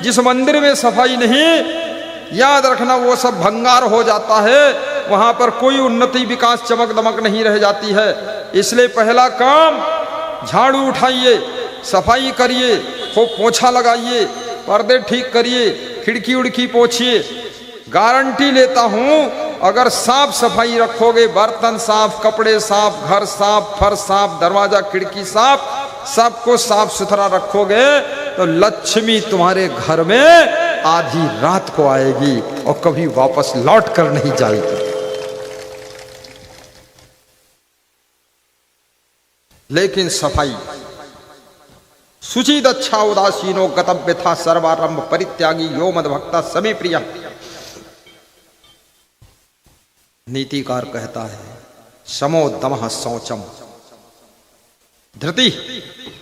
जिस मंदिर में सफाई नहीं, याद रखना वो सब भंगार हो जाता है, वहां पर कोई उन्नति विकास चमक दमक नहीं रह जाती है। इसलिए पहला काम झाड़ू उठाइए, सफाई करिए, खूब पोछा लगाइए, पर्दे ठीक करिए, खिड़की उड़की पोछिए। गारंटी लेता हूं अगर साफ सफाई रखोगे, बर्तन साफ, कपड़े साफ, घर साफ, फर्श साफ, दरवाजा खिड़की साफ, सबको साफ सुथरा रखोगे तो लक्ष्मी तुम्हारे घर में आधी रात को आएगी और कभी वापस लौट कर नहीं जाएगी। लेकिन सफाई, शुचि दक्षा उदासीनो गतव्य था सर्वारंभ परित्यागी यो मद भक्ता समे प्रिया। नीतिकार कहता है समो दमः शौचम धृति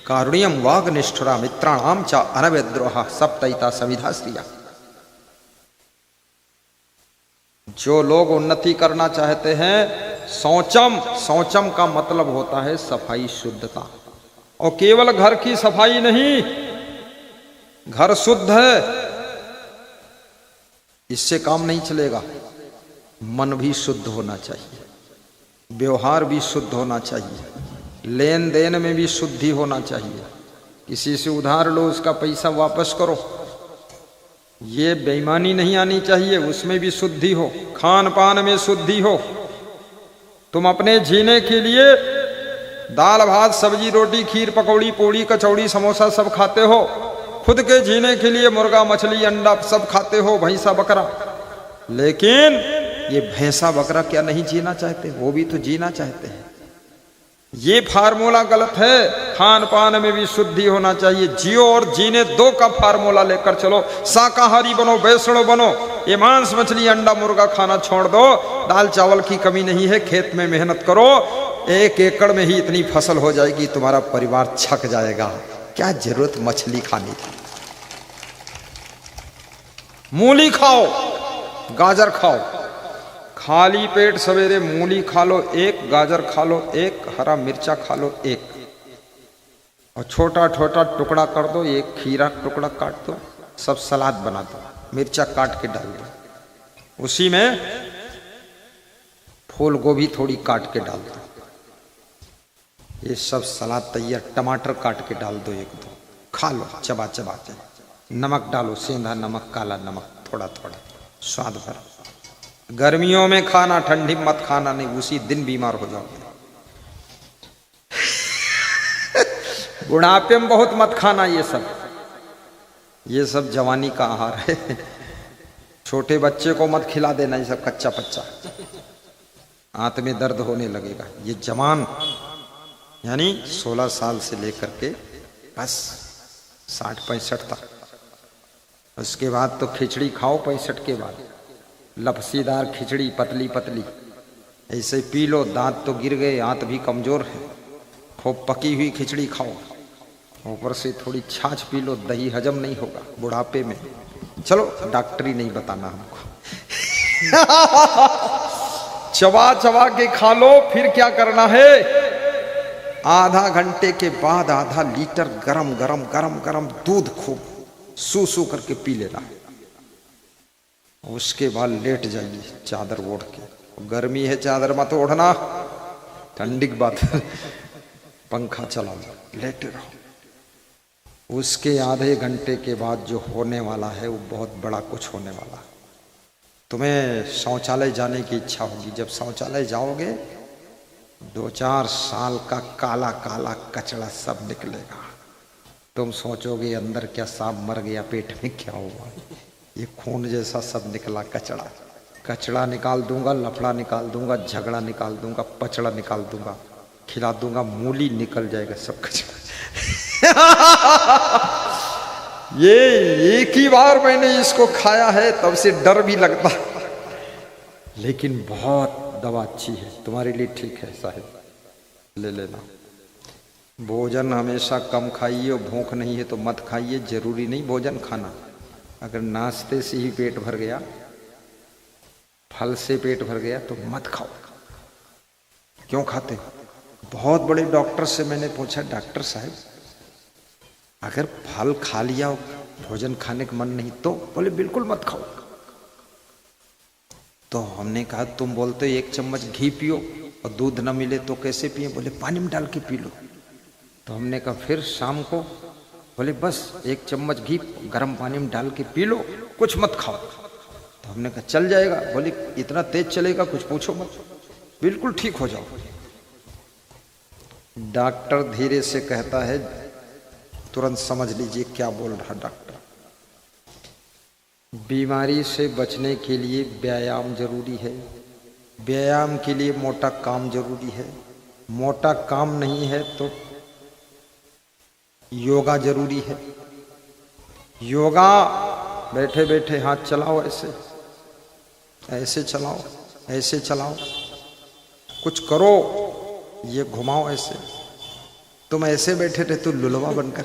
कारुण्यम वाग निष्ठुरा मित्राणाम च अनवद्रोहा सप्तैता सविधा स्त्रिया। जो लोग उन्नति करना चाहते हैं, शौचम, शौचम का मतलब होता है सफाई, शुद्धता। और केवल घर की सफाई नहीं, घर शुद्ध है इससे काम नहीं चलेगा। मन भी शुद्ध होना चाहिए, व्यवहार भी शुद्ध होना चाहिए, लेन देन में भी शुद्धि होना चाहिए। किसी से उधार लो, उसका पैसा वापस करो, ये बेईमानी नहीं आनी चाहिए, उसमें भी शुद्धि हो। खान पान में शुद्धि हो। तुम अपने जीने के लिए दाल भात सब्जी रोटी खीर पकौड़ी पूड़ी कचौड़ी समोसा सब खाते हो, खुद के जीने के लिए मुर्गा मछली अंडा सब खाते हो, भैंसा बकरा। लेकिन ये भैंसा बकरा क्या नहीं जीना चाहते? वो भी तो जीना चाहते हैं। ये फार्मूला गलत है। खान पान में भी शुद्धि होना चाहिए। जियो और जीने दो का फार्मूला लेकर चलो। शाकाहारी बनो, वैष्णव बनो। ये मांस मछली अंडा मुर्गा खाना छोड़ दो। दाल चावल की कमी नहीं है, खेत में मेहनत करो। 1 एकड़ में ही इतनी फसल हो जाएगी, तुम्हारा परिवार छक जाएगा। क्या जरूरत मछली खाने की? मूली खाओ, गाजर खाओ, खाली पेट सवेरे मूली खा लो 1, गाजर खा लो 1, हरा मिर्चा खा लो 1, और छोटा छोटा टुकड़ा कर दो, 1 खीरा टुकड़ा काट दो, सब सलाद बना दो, मिर्चा काट के डाल दो, उसी में फूल गोभी थोड़ी काट के डाल दो, ये सब सलाद तैयार। टमाटर काट के डाल दो 1-2, खा लो चबा चबा के। नमक डालो, सेंधा नमक, काला नमक, थोड़ा थोड़ा स्वाद भर। गर्मियों में खाना, ठंडी मत खाना, नहीं उसी दिन बीमार हो जाओगे। बुढ़ापे में बहुत मत खाना ये सब जवानी का आहार है। छोटे बच्चे को मत खिला देना ये सब कच्चा पच्चा, आंत में दर्द होने लगेगा। ये जवान यानी 16 साल से लेकर के बस 60-65 तक, उसके बाद तो खिचड़ी खाओ 65 के बाद, लपसीदार खिचड़ी पतली पतली ऐसे पी लो। दांत तो गिर गए, आंत भी कमजोर है, खूब पकी हुई खिचड़ी खाओ, ऊपर से थोड़ी छाछ पी लो, दही हजम नहीं होगा बुढ़ापे में। चलो डॉक्टरी नहीं बताना हमको। चबा चबा के खा लो। फिर क्या करना है? आधा घंटे के बाद आधा लीटर गरम गरम गरम गरम दूध खूब सू सू करके पी लेना। उसके बाद लेट जाइए चादर ओढ़ के। गर्मी है चादर मत ओढ़ना, ठंडी की बात। पंखा चला लो, लेटे रहो। उसके आधे घंटे के बाद जो होने वाला है वो बहुत बड़ा कुछ होने वाला। तुम्हें शौचालय जाने की इच्छा होगी। जब शौचालय जाओगे 2-4 साल का काला काला कचड़ा सब निकलेगा। तुम सोचोगे अंदर क्या सांप मर गया, पेट में क्या हुआ, ये खून जैसा सब निकला कचड़ा। कचड़ा निकाल दूंगा, लफड़ा निकाल दूंगा, झगड़ा निकाल दूंगा, पचड़ा निकाल दूंगा, खिला दूंगा, मूली निकल जाएगा सब कचड़ा। ये एक ही बार मैंने इसको खाया है, तब से डर भी लगता, लेकिन बहुत दवा अच्छी है, तुम्हारे लिए ठीक है साहब, ले लेना। भोजन हमेशा कम खाइए, और भूख नहीं है तो मत खाइए। जरूरी नहीं भोजन खाना। अगर नाश्ते से ही पेट भर गया, फल से पेट भर गया तो मत खाओ। क्यों खाते हो? बहुत बड़े डॉक्टर से मैंने पूछा, डॉक्टर साहब अगर फल खा लिया भोजन खाने का मन नहीं, तो बोले बिल्कुल मत खाओ। तो हमने कहा तुम बोलते हो 1 चम्मच घी पियो और दूध न मिले तो कैसे पिए? बोले पानी में डाल के पी लो। तो हमने कहा फिर शाम को? बोले बस 1 चम्मच घी गर्म पानी में डाल के पी लो, कुछ मत खाओ। तो हमने कहा चल जाएगा। बोले इतना तेज चलेगा, कुछ पूछो मत, बिल्कुल ठीक हो जाओ। डॉक्टर धीरे से कहता है, तुरंत समझ लीजिए क्या बोल रहा डॉक्टर। बीमारी से बचने के लिए व्यायाम जरूरी है, व्यायाम के लिए मोटा काम जरूरी है, मोटा काम नहीं है तो योगा जरूरी है। योगा बैठे बैठे हाथ चलाओ, ऐसे ऐसे चलाओ, ऐसे चलाओ, कुछ करो, ये घुमाओ ऐसे। तुम ऐसे बैठे रहे तो लुलवा बनकर,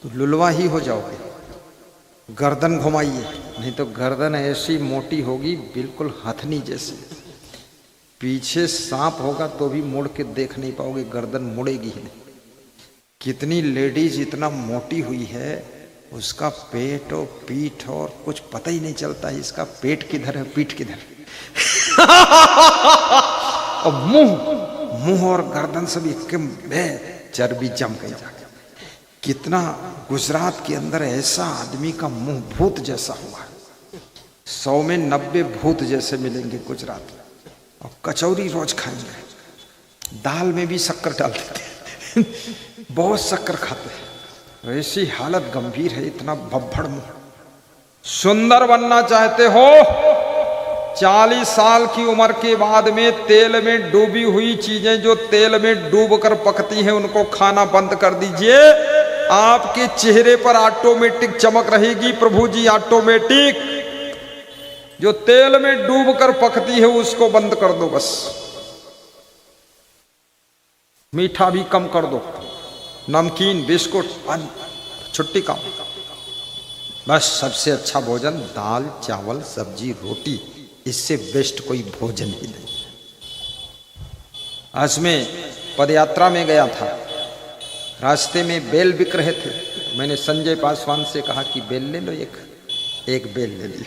तो लुलवा ही हो जाओगे। गर्दन घुमाइए, नहीं तो गर्दन ऐसी मोटी होगी बिल्कुल हथनी जैसी। पीछे सांप होगा तो भी मुड़ के देख नहीं पाओगे, गर्दन मुड़ेगी ही नहीं। कितनी लेडीज इतना मोटी हुई है, उसका पेट और पीठ और कुछ पता ही नहीं चलता है, इसका पेट किधर है पीठ किधर है। और मुंह और गर्दन सब एक चर्बी जम गई जाके। कितना गुजरात के अंदर ऐसा आदमी का मुंह भूत जैसा हुआ है, 100 में 90 भूत जैसे मिलेंगे गुजरात में। और कचौरी रोज खाएंगे, दाल में भी शक्कर डाल देते हैं। बहुत शक्कर खाते हैं, ऐसी हालत गंभीर है, इतना भब्बड़ मुंह। सुंदर बनना चाहते हो, 40 साल की उम्र के बाद में तेल में डूबी हुई चीजें जो तेल में डूबकर पकती हैं उनको खाना बंद कर दीजिए। आपके चेहरे पर ऑटोमेटिक चमक रहेगी, प्रभु जी ऑटोमेटिक। जो तेल में डूबकर पकती है उसको बंद कर दो बस। मीठा भी कम कर दो, नमकीन बिस्कुट छुट्टी कम। बस सबसे अच्छा भोजन दाल चावल सब्जी रोटी, इससे बेस्ट कोई भोजन ही नहीं। आज मैं पदयात्रा में गया था, रास्ते में बेल बिक रहे थे। मैंने संजय पासवान से कहा कि बेल ले लो, एक बेल ले ली।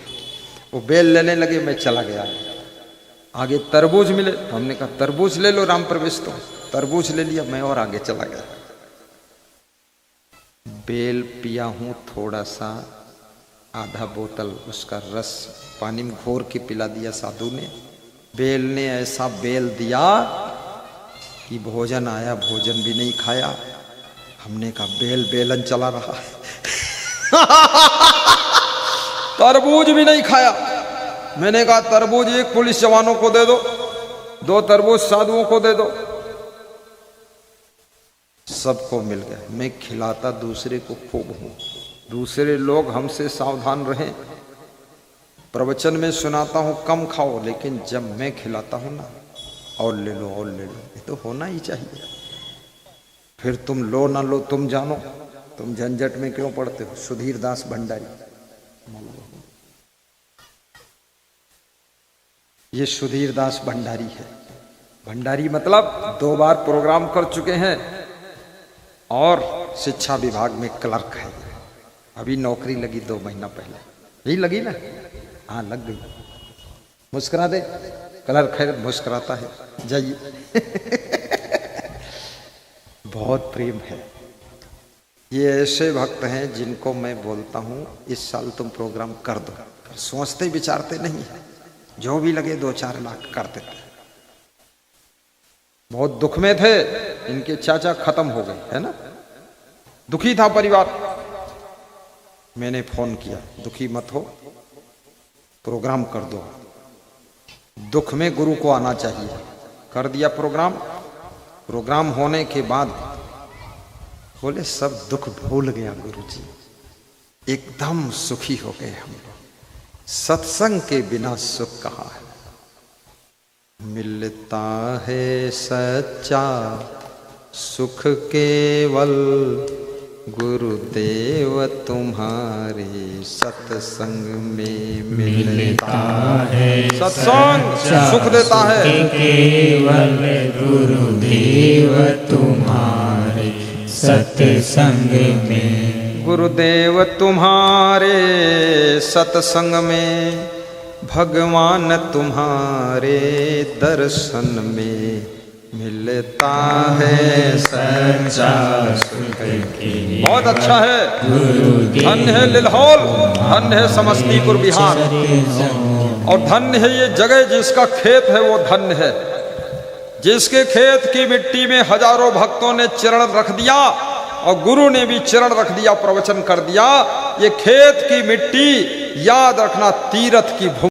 वो बेल लेने लगे, मैं चला गया। आगे तरबूज मिले, हमने कहा तरबूज ले लो राम प्रवेश, तो तरबूज ले लिया, मैं और आगे चला गया। बेल पिया हूँ थोड़ा सा, आधा बोतल उसका रस पानी में घोर के पिला दिया साधु ने। बेल ने ऐसा बेल दिया कि भोजन आया, भोजन भी नहीं खाया। हमने कहा बेलन चला रहा है। तरबूज भी नहीं खाया। मैंने कहा तरबूज 1 पुलिस जवानों को दे दो, 2 तरबूज साधुओं को दे दो। सबको मिल गया। मैं खिलाता दूसरे को खूब हूं, दूसरे लोग हमसे सावधान रहें। प्रवचन में सुनाता हूं कम खाओ, लेकिन जब मैं खिलाता हूं ना, और ले लो और ले लो, ये तो होना ही चाहिए। फिर तुम लो ना लो तुम जानो, तुम झंझट में क्यों पड़ते हो। सुधीर दास भंडारी, ये सुधीर दास भंडारी है। भंडारी मतलब 2 बार प्रोग्राम कर चुके हैं और शिक्षा विभाग में क्लर्क है। अभी नौकरी लगी 2 महीना पहले, यही लगी ना? हाँ लग गई। मुस्कुरा दे, क्लर्क है मुस्कुराता है, जाइए। बहुत प्रेम है। ये ऐसे भक्त हैं जिनको मैं बोलता हूँ इस साल तुम प्रोग्राम कर दो, सोचते विचारते नहीं है, जो भी लगे 2-4 लाख कर देते। बहुत दुख में थे, इनके चाचा खत्म हो गए, है ना? दुखी था परिवार। मैंने फोन किया, दुखी मत हो, प्रोग्राम कर दो। दुख में गुरु को आना चाहिए। कर दिया प्रोग्राम। प्रोग्राम होने के बाद बोले सब दुख भूल गया गुरुजी, एकदम सुखी हो गए हम लोग। सत्संग के बिना सुख कहाँ है। मिलता है सच्चा सुख केवल गुरुदेव तुम्हारे सत्संग में मिलता है। सत्संग सुख देता है केवल गुरुदेव तुम्हारे सत्संग में गुरुदेव तुम्हारे सत्संग में, भगवान तुम्हारे दर्शन में मिलता है सच्चा सुख की। बहुत अच्छा है। धन्य है लिलहौल, धन्य है समस्तीपुर बिहार, और धन्य है ये जगह जिसका खेत है वो धन्य है, जिसके खेत की मिट्टी में हजारों भक्तों ने चरण रख दिया और गुरु ने भी चरण रख दिया, प्रवचन कर दिया। ये खेत की मिट्टी याद रखना तीर्थ की भूमि।